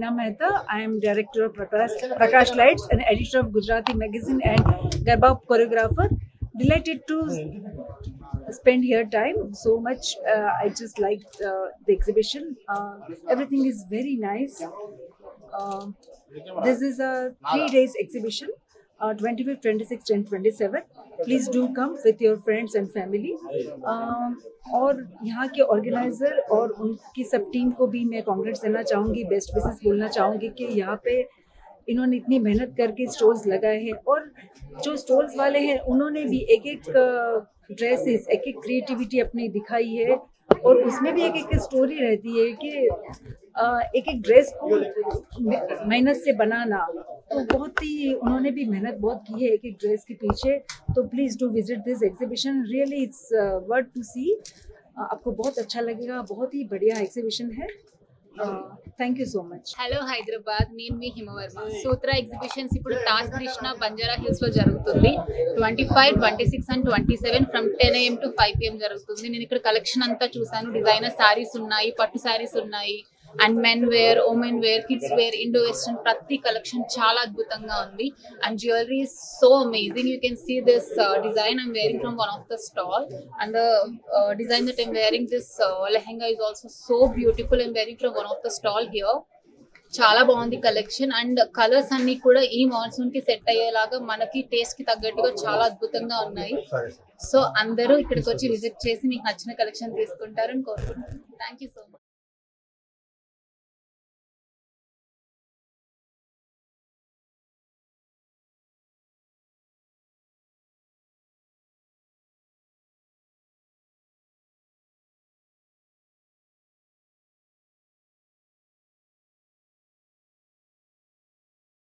Veena Mehta. I am director of Prakash Lights and editor of Gujarati Magazine and Garba choreographer. Delighted to spend here time so much. I just liked the exhibition. Everything is very nice. This is a 3 days exhibition. 25th, 26th and 27th. Please do come with your friends and family. और यहाँ के organiser और उनकी सब team को भी मैं congrats देना चाहूँगी, बेस्ट विशेस बोलना चाहूँगी कि यहाँ पे इन्होंने इतनी मेहनत करके स्टॉल्स लगाए हैं और जो स्टॉल्स वाले हैं उन्होंने भी एक एक ड्रेसेस, एक एक क्रिएटिविटी अपनी दिखाई है और उसमें भी एक एक स्टोरी रहती है कि एक एक ड्रेस को मेहनत से बनाना, तो बहुत ही उन्होंने भी मेहनत बहुत की है एक एक ड्रेस के पीछे. तो please do visit this exhibition, really it's worth to see. आपको बहुत अच्छा लगेगा, बहुत ही बढ़िया एग्जीबिशन है. Thank you so much. Hello Hyderabad, నేను మీ హిమవర్మ. సూత్ర ఎగ్జిబిషన్స్ ఇప్పుడు తాజ్ కృష్ణ బంజారా హిల్స్ లో జరుగుతుంది. 25, 26 and 27 from 10 AM to 5 PM జరుగుతుంది. నేను ఇక్కడ కలెక్షన్ అంతా చూసాను. డిజైనర్ సారీస్ ఉన్నాయి, పట్టు సారీస్ ఉన్నాయి, and men wear, women wear, kids wear, Indo western ప్రతి కలెక్షన్ చాలా అద్భుతంగా ఉంది. And jewellery is so amazing. You can see this design I'm wearing from one of the stall, and the design that I'm wearing this lehenga is also so beautiful. I'm wearing from one of the stall here. చాలా బాగుంది collection and colours అన్ని కూడా ఈ monsoon కి set అయ్యేలాగా మనకి taste కి తగ్గట్టుగా చాలా అద్భుతంగా ఉన్నాయి. సో అందరూ ఇక్కడికి వచ్చి విజిట్ చేసి మీకు నచ్చిన కలెక్షన్ తీసుకుంటారని కోరుకుంటున్నాను. Thank you so much.